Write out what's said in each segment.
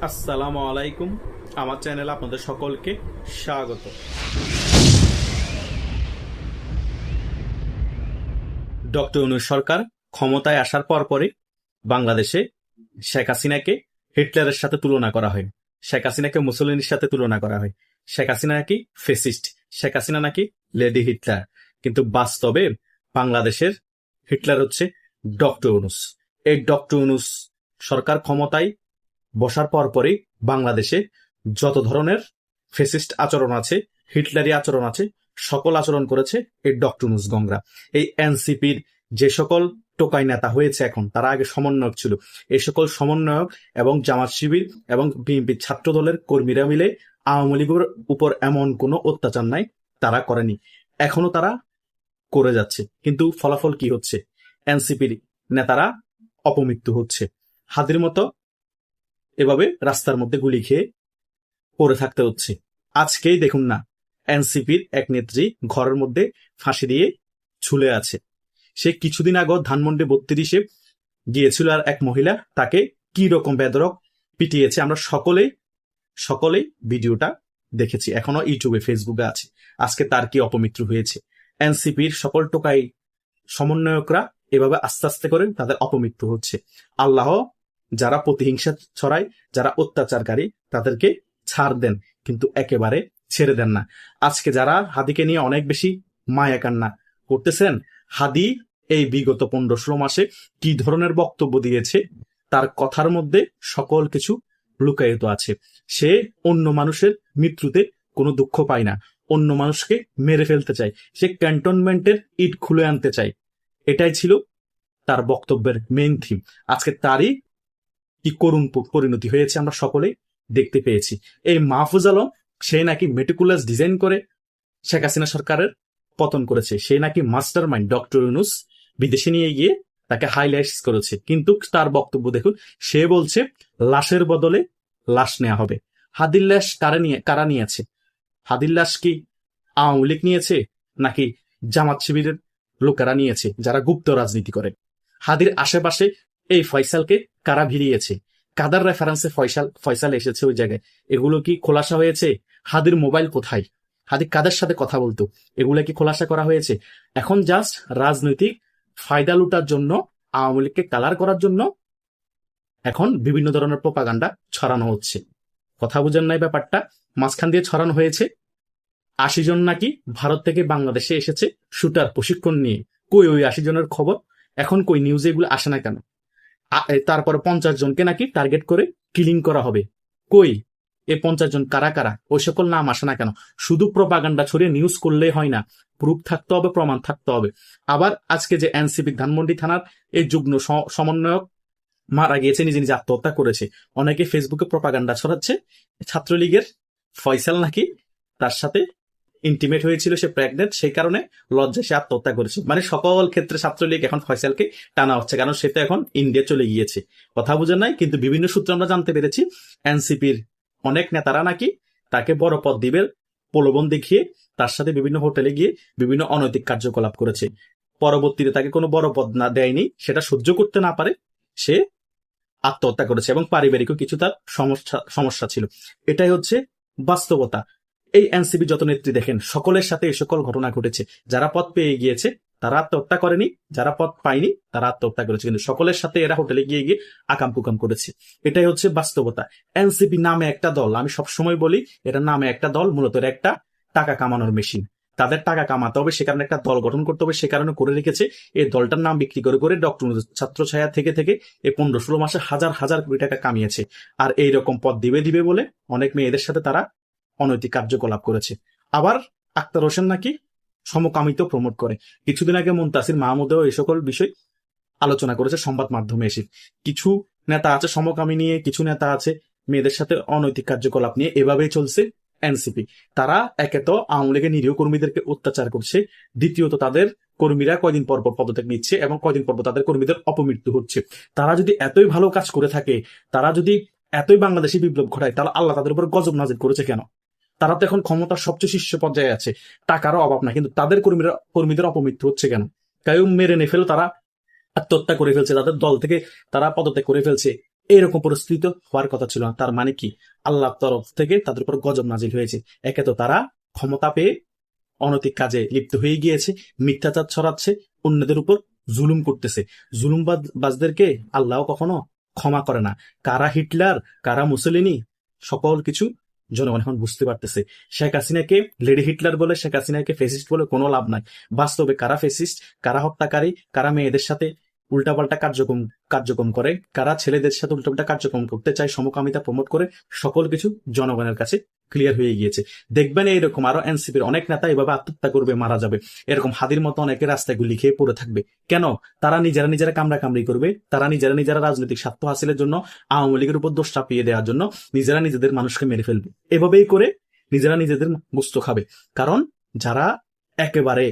আসসালামু আলাইকুম। আমার চ্যানেলে আপনাদের সকলকে স্বাগত। ডক্টর ইউনূস সরকার ক্ষমতায় আসার পরপরই বাংলাদেশে শেখ হাসিনাকে হিটলারের সাথে তুলনা করা হয়, শেখ হাসিনাকে মুসলিনের সাথে তুলনা করা হয়। শেখ হাসিনা নাকি ফেসিস্ট, শেখ হাসিনা নাকি লেডি হিটলার। কিন্তু বাস্তবে বাংলাদেশের হিটলার হচ্ছে ডক্টর ইউনূস। এই ডক্টর ইউনূস সরকার ক্ষমতায় বসার পরপরই বাংলাদেশে যত ধরনের ফেসিস্ট আচরণ আছে, হিটলারি আচরণ আছে, সকল আচরণ করেছে এই ডক্টর ইউনূস গংরা। এই এনসিপির যে সকল টোকাই নেতা হয়েছে এখন, তারা আগে সমন্বয়ক ছিল। এই সকল সমন্বয়ক এবং জামাত শিবির এবং বিএনপি ছাত্র দলের কর্মীরা মিলে আওয়ামী লীগের উপর এমন কোনো অত্যাচার নাই তারা করেনি, এখনো তারা করে যাচ্ছে। কিন্তু ফলাফল কি হচ্ছে? এনসিপির নেতারা অপমৃত্যু হচ্ছে, হাদির মতো এভাবে রাস্তার মধ্যে গুলি খেয়ে পড়ে থাকতে হচ্ছে। আজকেই দেখুন না, এনসিপির এক নেত্রী ঘরের মধ্যে ফাঁসি দিয়ে ঝুলে আছে। সে কিছুদিন আগে ধানমন্ডি 32-এ গিয়েছিল, আর এক মহিলা তাকে কি রকম বেধড়ক পিটিয়েছে আমরা সকলেই ভিডিওটা দেখেছি, এখনো ইউটিউবে ফেসবুকে আছে। আজকে তার কি অপমৃত্যু হয়েছে। এনসিপির সকল টোকাই সমন্বয়করা এভাবে আস্তে আস্তে করে তাদের অপমৃত্যু হচ্ছে। আল্লাহ যারা প্রতিহিংসা ছড়ায়, যারা অত্যাচারকারী, তাদেরকে ছাড় দেন, কিন্তু একেবারে ছেড়ে দেন না। আজকে যারা হাদিকে নিয়ে অনেক বেশি মায়া কান্না করতেছেন, হাদি এই বিগত 15-16 মাসে কি ধরনের বক্তব্য দিয়েছে, তার কথার মধ্যে সকল কিছু লুকায়িত আছে। সে অন্য মানুষের মৃত্যুতে কোনো দুঃখ পায় না, অন্য মানুষকে মেরে ফেলতে চায়, সে ক্যান্টনমেন্টের ইট খুলে আনতে চায়। এটাই ছিল তার বক্তব্যের মেইন থিম। আজকে তারই কি করুণ পরিণতি হয়েছে আমরা সকলেই দেখতে পেয়েছি। এই মাহফুজ আলম, সে নাকি মেটিকুলাস ডিজাইন করে শেখ হাসিনা সরকারের পতন করেছে, সে নাকি মাস্টার মাইন্ড। ডক্টর ইউনূস বিদেশে নিয়ে গিয়ে তাকে হাইলাইটস করেছে, কিন্তু তার বক্তব্য দেখুন, সে বলছে লাশের বদলে লাশ নেওয়া হবে। হাদির লাশ কারা নিয়েছে? হাদির লাশ কি আওয়ামী লীগ নিয়েছে নাকি জামাত শিবিরের লোকেরা নিয়েছে, যারা গুপ্ত রাজনীতি করে? হাদির আশেপাশে এই ফয়সালকে কারা ভিড়িয়েছে? কাদার রেফারেন্সে ফয়সাল এসেছে ওই জায়গায়? এগুলো কি খোলাসা হয়েছে? হাদির মোবাইল কোথায়? হাদি কাদের সাথে কথা বলতো? এগুলো কি খোলাসা করা হয়েছে? এখন জাস্ট রাজনৈতিক ফায়দা লুটার জন্য, আওয়ামী লীগকে কালার করার জন্য এখন বিভিন্ন ধরনের প্রোপাগান্ডা ছড়ানো হচ্ছে। কথা বুঝেন নাই ব্যাপারটা? মাঝখান দিয়ে ছড়ানো হয়েছে 80 জন নাকি ভারত থেকে বাংলাদেশে এসেছে শুটার প্রশিক্ষণ নিয়ে। কই ওই 80 জনের খবর? এখন কই নিউজে এগুলো আসে না কেন? তারপরে 50 জনকে নাকি টার্গেট করে কিলিং করা হবে। কই এই 50 জন কারা কারা? ওই সকল নাম আসে না কেন? শুধু প্রপাগান্ডা ছড়িয়ে নিউজ করলেই হয় না, প্রুফ থাকতে হবে, প্রমাণ থাকতে হবে। আবার আজকে যে এনসিপি ধানমন্ডি থানার এই যুগ্ম সমন্বয়ক মারা গিয়েছে, নিজে নিজে আত্মহত্যা করেছে, অনেকে ফেসবুকে প্রপাগান্ডা ছড়াচ্ছে ছাত্রলীগের ফয়সাল নাকি তার সাথে ইন্টিমেট হয়েছিল, সে প্রেগনেন্ট, সেই কারণে লজ্জায় সে আত্মহত্যা করেছে। মানে সকল ক্ষেত্রে ছাত্রলীগ এখন ফয়সালকে টানা হচ্ছে, কারণ সে তো এখন ইন্ডিয়া চলে গিয়েছে। কথা বুঝেন নাই? কিন্তু বিভিন্ন সূত্রে আমরা জানতে পেরেছি এনসিপির অনেক নেতারা নাকি তাকে বড় পদ দিবে প্রলোভন দেখিয়ে তার সাথে বিভিন্ন হোটেলে গিয়ে বিভিন্ন অনৈতিক কার্যকলাপ করেছে। পরবর্তীতে তাকে কোনো বড় পদ না দেয়নি, সেটা সহ্য করতে না পারে সে আত্মহত্যা করেছে, এবং পারিবারিকও কিছু তার সমস্যা ছিল। এটাই হচ্ছে বাস্তবতা। এই এনসিপি যত নেত্রী দেখেন, সকলের সাথে এই সকল ঘটনা ঘটেছে। যারা পদ পেয়ে গিয়েছে তারা আত্মহত্যা করেনি, যারা পদ পায়নি তারা আত্মহত্যা করেছে, কিন্তু সকলের সাথে এরা হোটেলে গিয়ে গিয়ে আকাম কুকাম করেছে। এটাই হচ্ছে বাস্তবতা। এনসিপি নামে একটা দল, আমি সবসময় বলি এটা নামে একটা দল, মূলত একটা টাকা কামানোর মেশিন। তাদের টাকা কামাতে হবে, সে কারণে একটা দল গঠন করতে হবে, সে কারণে করে রেখেছে। এই দলটার নাম বিক্রি করে করে ডক্টর ছাত্র ছায়া থেকে থেকে এই 15-16 মাসে হাজার হাজার কোটি টাকা কামিয়েছে। আর এইরকম পদ দিবে দিবে বলে অনেক মেয়েদের সাথে তারা অনৈতিক কার্যকলাপ করেছে। আবার আক্তার হোসেন নাকি সমকামিত প্রমোট করে। কিছুদিন আগে মুনতাসির মাহমুদেও এই সকল বিষয় আলোচনা করেছে সংবাদ মাধ্যমে এসে। কিছু নেতা আছে সমকামী নিয়ে, কিছু নেতা আছে মেয়েদের সাথে অনৈতিক কার্যকলাপ নিয়ে। এভাবেই চলছে এনসিপি। তারা একে তো আওয়ামী লীগের নিরীহ কর্মীদেরকে অত্যাচার করছে, দ্বিতীয়ত তাদের কর্মীরা কয়দিন পর পর পদত্যাগ নিচ্ছে এবং কয়দিন পর পর তাদের কর্মীদের অপমৃত্যু হচ্ছে। তারা যদি এতই ভালো কাজ করে থাকে, তারা যদি এতই বাংলাদেশি বিপ্লব ঘটায়, তাহলে আল্লাহ তাদের উপর গজব নাজিল করেছে কেন? তারা তো এখন ক্ষমতার সবচেয়ে শীর্ষ পর্যায়ে আছে, টাকারও অভাব না, কিন্তু তাদের কর্মীদের অপমৃত্যু হচ্ছে কেন? কেউ মেরে নিয়ে ফেলে তারা আত্মহত্যা করে ফেলছে, তাদের দল থেকে তারা পদত্যাগ করে ফেলছে। এরকম পরিস্থিতি তো হওয়ার কথা ছিল না। তার মানে কি, আল্লাহর তরফ থেকে তাদের উপর গজব নাজিল হয়েছে। একে তো তারা ক্ষমতা পেয়ে অনৈতিক কাজে লিপ্ত হয়ে গিয়েছে, মিথ্যাচার ছড়াচ্ছে, অন্যদের উপর জুলুম করতেছে। জুলুমবাজদেরকে আল্লাহ কখনো ক্ষমা করে না। কারা হিটলার, কারা মুসলিনি, সকল কিছু জনগণ এখন বুঝতে পারতেছে। শেখ হাসিনাকে লেডি হিটলার বলে, শেখ হাসিনাকে ফেসিস্ট বলে কোনো লাভ নাই। বাস্তবে কারা ফেসিস্ট, কারা হত্যাকারী, কারা মেয়েদের সাথে উল্টাপাল্টা কার্যক্রম করে, কারা ছেলেদের সাথে উল্টাপাল্টা কার্যক্রম করতে চায়, সমকামিতা প্রমোট করে, সকল কিছু জনগণের কাছে ক্লিয়ার হয়ে গিয়েছে। দেখবেন এইরকম আরো এনসিপির অনেক নেতা এভাবে আত্মহত্যা করবে, মারা যাবে। এরকম হাদির মতো অনেকে রাস্তায় গুলি খেয়ে পড়ে থাকবে। কেন? তারা নিজেরা কামড়ি করবে, তারা নিজেরা রাজনৈতিক স্বার্থ হাসিলের জন্য, আওয়ামী লীগের উপর দোষ চাপিয়ে দেওয়ার জন্য নিজেরা নিজেদের মানুষকে মেরে ফেলবে। এভাবেই করে নিজেরা নিজেদের গোস্ত খাবে। কারণ যারা একেবারে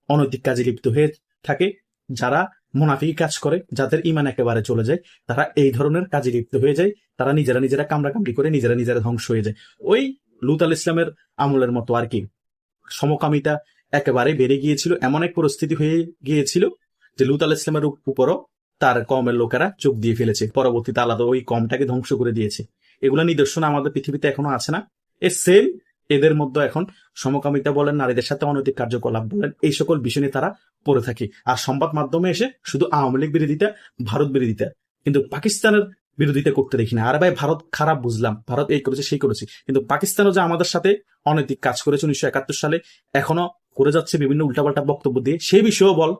অনৈতিক কাজে লিপ্ত হয়ে থাকে, যারা মুনাফিকি কাজ করে, যাদের ইমান একেবারে চলে যায়, তারা এই ধরনের কাজে লিপ্ত হয়ে যায়। তারা নিজেরা কামড়ি করে নিজেরা ধ্বংস হয়ে যায়। ওই লুত আল ইসলামের আমলের মতো আর কি। সমকামিতা একেবারে বেড়ে গিয়েছিল, এমন এক পরিস্থিতি হয়ে গিয়েছিল যে লুত আল ইসলামের উপরও তার কমের লোকেরা চোখ দিয়ে ফেলেছে। পরবর্তীতে আলাদা ওই কমটাকে ধ্বংস করে দিয়েছে। এগুলা নিদর্শন আমাদের পৃথিবীতে এখনো আছে না? এ সেম এদের মধ্যে এখন সমকামিতা বলেন, নারীদের সাথে অনৈতিক কার্যকলাপ বলেন, এই সকল বিষয় নিয়ে তারা পড়ে থাকে। আর সংবাদ মাধ্যমে এসে শুধু আওয়ামী লীগ বিরোধিতা, ভারত বিরোধিতা, কিন্তু পাকিস্তানের বিরোধিতা করতে দেখি না। আর ভাই ভারত খারাপ বুঝলাম, ভারত এই করেছে সেই করেছে, কিন্তু পাকিস্তানও যে আমাদের সাথে অনৈতিক কাজ করেছে 1971 সালে, এখনো করে যাচ্ছে বিভিন্ন উল্টাপাল্টা বক্তব্য দিয়ে, সেই বিষয়েও বল।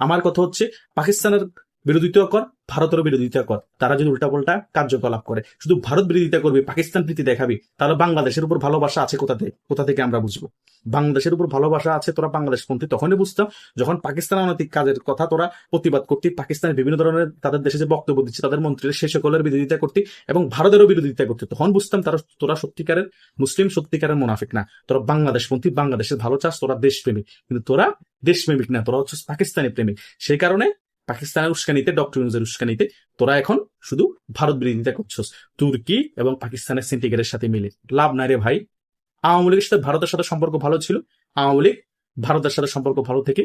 আমার কথা হচ্ছে, পাকিস্তানের বিরোধিতা কর, ভারতেরও বিরোধিতা কর। তারা যদি উল্টাপাল্টা কার্যকলাপ করে, শুধু ভারত বিরোধিতা করবি, পাকিস্তান প্রীতি দেখাবি, তাহলে বাংলাদেশের উপর ভালোবাসা আছে কোথা থেকে আমরা বুঝবো? বাংলাদেশের উপর ভালোবাসা আছে তোরা বাংলাদেশ পন্থী তখনই বুঝতাম যখন পাকিস্তান অনৈতিক কাজের কথা তোরা প্রতিবাদ করতি, পাকিস্তানের বিভিন্ন ধরনের তাদের দেশে যে বক্তব্য দিচ্ছে তাদের মন্ত্রীরা সে সকলের বিরোধিতা করতি এবং ভারতেরও বিরোধিতা করতি। তখন বুঝতাম তোরা সত্যিকারের মুসলিম, সত্যিকারের মুনাফিক না। তোরা বাংলাদেশ পন্থী, বাংলাদেশের ভালো চাস, তোরা দেশপ্রেমিক। কিন্তু তোরা দেশপ্রেমিক না, তোরা হচ্ছে পাকিস্তানি প্রেমিক। সেই কারণে পাকিস্তানের উস্কানিতে, ডক্টর ইউনূসের উস্কানিতে তোরা এখন শুধু ভারত বিরোধিতা করছস, তুর্কি এবং পাকিস্তানের সেন্টিগ্রেডের সাথে মিলে। লাভ নাই রে ভাই। আওয়ামী লীগের সাথে ভারতের সাথে সম্পর্ক ভালো ছিল, আওয়ামী লীগ ভারতের সাথে সম্পর্ক ভালো থেকে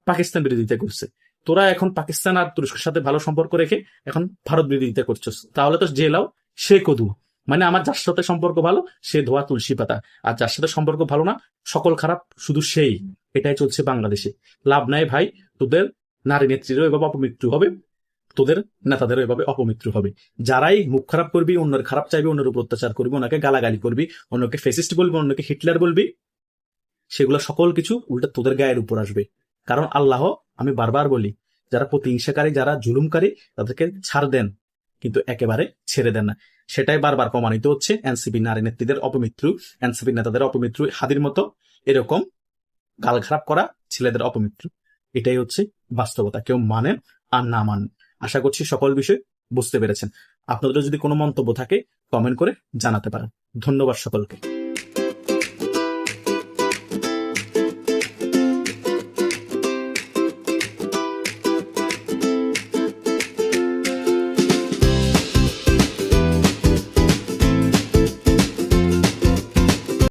পাকিস্তান বিরোধিতা করছে। তোরা এখন পাকিস্তান আর তুরস্কের সাথে ভালো সম্পর্ক রেখে এখন ভারত বিরোধিতা করছস। তাহলে তো যে লাও সে কদু, মানে আমার যার সাথে সম্পর্ক ভালো সে ধোয়া তুলসী পাতা, আর যার সাথে সম্পর্ক ভালো না সকল খারাপ শুধু সেই। এটাই চলছে বাংলাদেশে। লাভ নাই ভাই, তোদের নারী নেত্রীরও এভাবে অপমৃত্যু হবে, তোদের নেতাদেরও এভাবে অপমৃত্যু হবে। যারাই মুখ খারাপ করবি, অন্যের খারাপ চাইবি, অন্যের উপর অত্যাচার করবি, ওনাকে গালাগালি করবি, অন্যকে ফেসিস্ট বলবি, অন্যকে হিটলার বলবি, সেগুলো সকল কিছু উল্টা তোদের গায়ের উপর আসবে। কারণ আল্লাহ, আমি বারবার বলি, যারা প্রতিহিংসাকারী, যারা জুলুমকারী, তাদেরকে ছাড় দেন, কিন্তু একেবারে ছেড়ে দেন না। সেটাই বারবার প্রমাণিত হচ্ছে। এনসিপি নারী নেত্রীদের অপমৃত্যু, এনসিপি নেতাদের অপমৃত্যু, হাদির মতো এরকম গাল খারাপ করা ছেলেদের অপমৃত্যু। এটাই হচ্ছে বাস্তবতা। কেউ মানেন আর না মানেন, আশা করছি সকল বিষয় বুঝতে পেরেছেন। আপনাদের যদি কোনো মন্তব্য থাকে কমেন্ট করে জানাতে পারেন। ধন্যবাদ সকলকে।